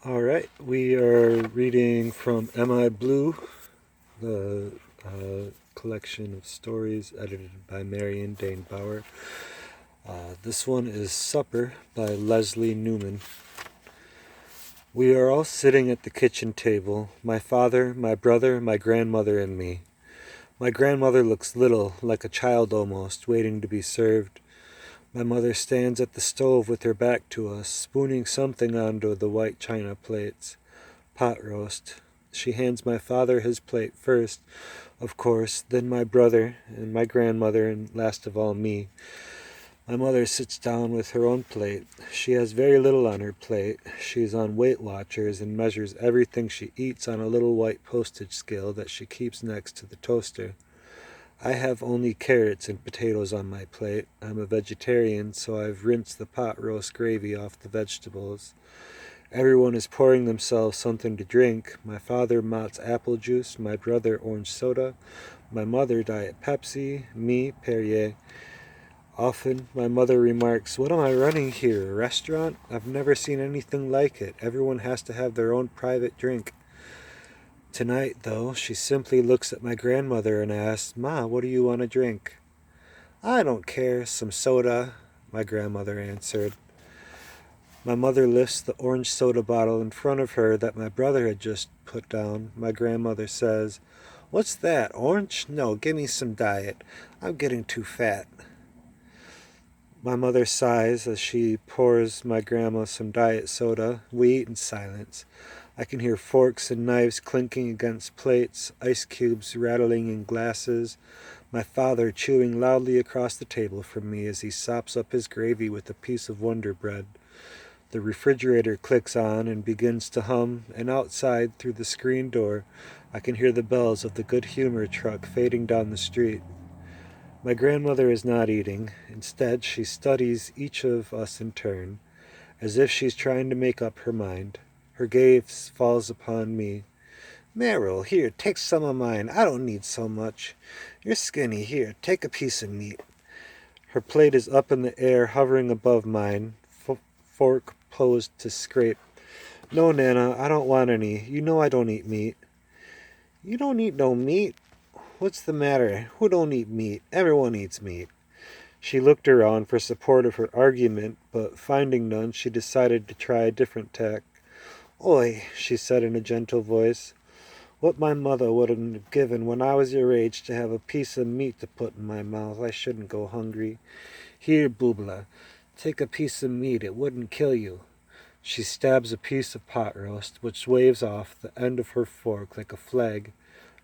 All right, we are reading from Am I Blue, the collection of stories edited by Marion Dane Bauer. This one is Supper by Leslie Newman. We are all sitting at the kitchen table, my father, my brother, my grandmother, and me. My grandmother looks little, like a child almost, waiting to be served. My mother stands at the stove with her back to us, spooning something onto the white china plates. Pot roast. She hands my father his plate first, of course, then my brother and my grandmother, and last of all me. My mother sits down with her own plate. She has very little on her plate. She's on Weight Watchers and measures everything she eats on a little white postage scale that she keeps next to the toaster. I have only carrots and potatoes on my plate. I'm a vegetarian, so I've rinsed the pot roast gravy off the vegetables. Everyone is pouring themselves something to drink. My father Mott's apple juice, my brother orange soda, my mother Diet Pepsi, me Perrier. Often my mother remarks, "What am I running here, a restaurant? I've never seen anything like it. Everyone has to have their own private drink." Tonight, though, she simply looks at my grandmother and asks, "Ma, what do you want to drink?" "I don't care, some soda," my grandmother answered. My mother lifts the orange soda bottle in front of her that my brother had just put down. My grandmother says, "What's that, orange? No, give me some diet. I'm getting too fat." My mother sighs as she pours my grandma some diet soda. We eat in silence. I can hear forks and knives clinking against plates, ice cubes rattling in glasses, my father chewing loudly across the table from me as he sops up his gravy with a piece of Wonder Bread. The refrigerator clicks on and begins to hum, and outside, through the screen door, I can hear the bells of the Good Humor truck fading down the street. My grandmother is not eating. Instead, she studies each of us in turn, as if she's trying to make up her mind. Her gaze falls upon me. "Meryl, here, take some of mine. I don't need so much. You're skinny. Here, take a piece of meat." Her plate is up in the air, hovering above mine, fork posed to scrape. "No, Nana, I don't want any. You know I don't eat meat." "You don't eat no meat? What's the matter? Who don't eat meat? Everyone eats meat." She looked around for support of her argument, but finding none, she decided to try a different tack. "Oi," she said in a gentle voice, "what my mother wouldn't have given when I was your age to have a piece of meat to put in my mouth. I shouldn't go hungry. Here, Boobla, take a piece of meat. It wouldn't kill you." She stabs a piece of pot roast, which waves off the end of her fork like a flag.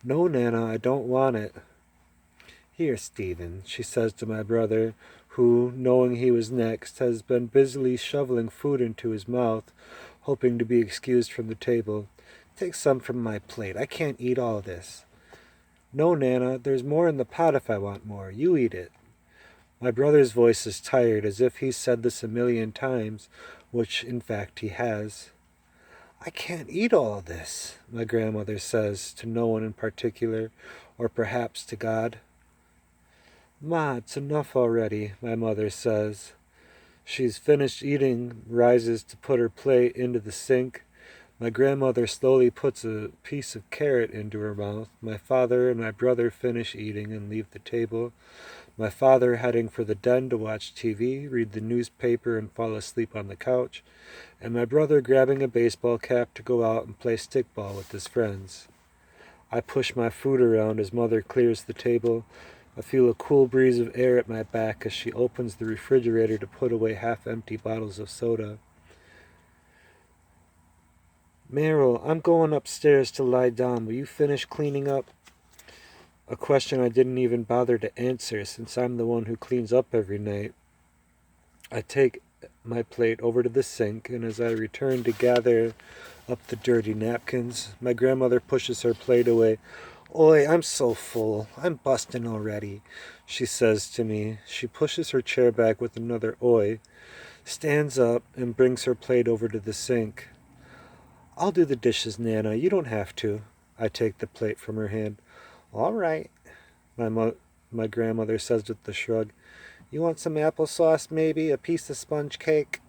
"No, Nana, I don't want it." "Here, Stephen," she says to my brother, who, knowing he was next, has been busily shoveling food into his mouth, hoping to be excused from the table. "Take some from my plate. I can't eat all this." "No, Nana, there's more in the pot if I want more. You eat it." My brother's voice is tired, as if he's said this a million times, which in fact he has. "I can't eat all this," my grandmother says, to no one in particular, or perhaps to God. "Ma, it's enough already," my mother says. She's finished eating, rises to put her plate into the sink. My grandmother slowly puts a piece of carrot into her mouth. My father and my brother finish eating and leave the table. My father heading for the den to watch TV, read the newspaper, and fall asleep on the couch, and my brother grabbing a baseball cap to go out and play stickball with his friends. I push my food around as mother clears the table. I feel a cool breeze of air at my back as she opens the refrigerator to put away half-empty bottles of soda. "Meryl, I'm going upstairs to lie down. Will you finish cleaning up?" A question I didn't even bother to answer, since I'm the one who cleans up every night. I take my plate over to the sink, and as I return to gather up the dirty napkins, my grandmother pushes her plate away. "Oi, I'm so full. I'm busting already," she says to me. She pushes her chair back with another oi, stands up, and brings her plate over to the sink. "I'll do the dishes, Nana. You don't have to." I take the plate from her hand. "All right," my grandmother says with a shrug. "You want some applesauce, maybe? A piece of sponge cake?"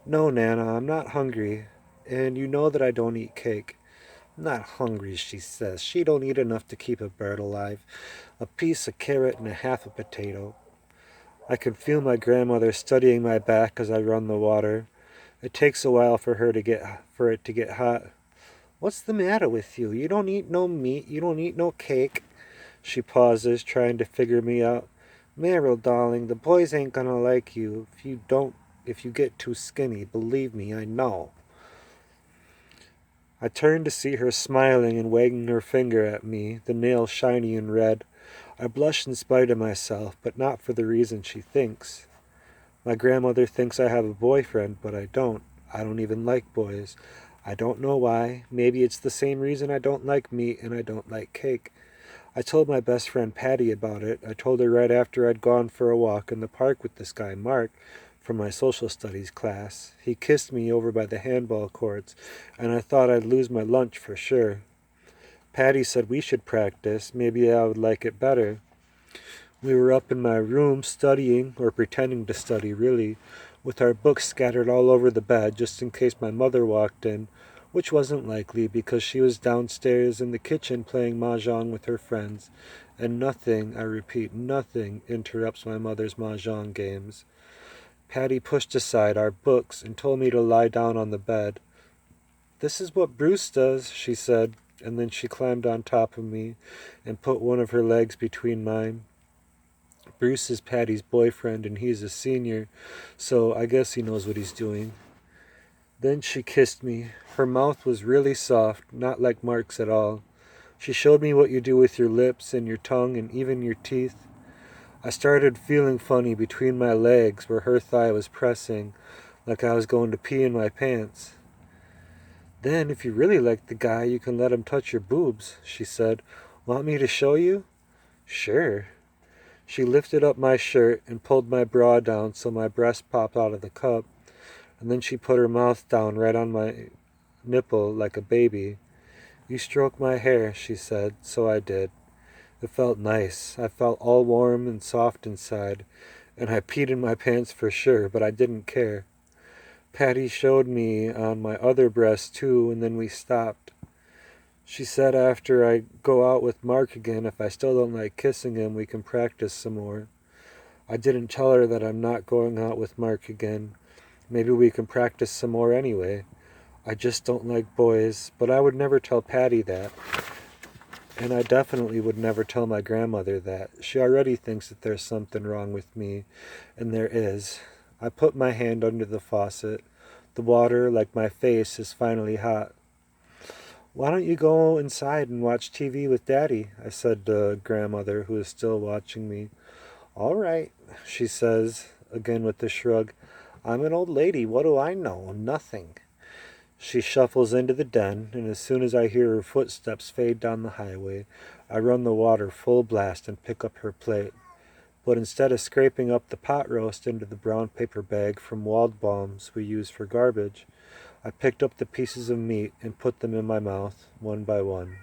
"No, Nana, I'm not hungry. and you know that I don't eat cake. Not hungry, she says. She don't eat enough to keep a bird alive. A piece of carrot and a half a potato. I can feel my grandmother studying my back as I run the water. It takes a while for it to get hot. What's the matter with you? You don't eat no meat. You don't eat no cake. She pauses, trying to figure me out. Meryl, darling, the boys ain't gonna like you if you get too skinny. Believe me, I know. I turn to see her smiling and wagging her finger at me, the nail shiny and red. I blush in spite of myself, but not for the reason she thinks. My grandmother thinks I have a boyfriend, but I don't. I don't even like boys. I don't know why. Maybe it's the same reason I don't like meat and I don't like cake. I told my best friend Patty about it. I told her right after I'd gone for a walk in the park with this guy Mark from my social studies class. He kissed me over by the handball courts, and I thought I'd lose my lunch for sure. Patty said we should practice. Maybe I would like it better. We were up in my room studying, or pretending to study, really, with our books scattered all over the bed just in case my mother walked in, which wasn't likely because she was downstairs in the kitchen playing mahjong with her friends, and nothing, I repeat, nothing interrupts my mother's mahjong games. Patty pushed aside our books and told me to lie down on the bed. This is what Bruce does, she said, and then she climbed on top of me and put one of her legs between mine. Bruce is Patty's boyfriend, and he's a senior, so I guess he knows what he's doing. Then she kissed me. Her mouth was really soft, not like Mark's at all. She showed me what you do with your lips and your tongue and even your teeth. I started feeling funny between my legs where her thigh was pressing, like I was going to pee in my pants. Then, if you really like the guy, you can let him touch your boobs, she said. Want me to show you? Sure. She lifted up my shirt and pulled my bra down so my breast popped out of the cup, and then she put her mouth down right on my nipple like a baby. You stroke my hair, she said, so I did. It felt nice. I felt all warm and soft inside, and I peed in my pants for sure, but I didn't care. Patty showed me on my other breast too, and then we stopped. She said after I go out with Mark again, if I still don't like kissing him, we can practice some more. I didn't tell her that I'm not going out with Mark again. Maybe we can practice some more anyway. I just don't like boys, but I would never tell Patty that. And I definitely would never tell my grandmother that. She already thinks that there's something wrong with me, and there is. I put my hand under the faucet. The water, like my face, is finally hot. Why don't you go inside and watch TV with Daddy? I said to grandmother, who is still watching me. All right, she says, again with a shrug. I'm an old lady. What do I know? Nothing. She shuffles into the den, and as soon as I hear her footsteps fade down the highway, I run the water full blast and pick up her plate. But instead of scraping up the pot roast into the brown paper bag from Waldbaum's we use for garbage, I picked up the pieces of meat and put them in my mouth, one by one.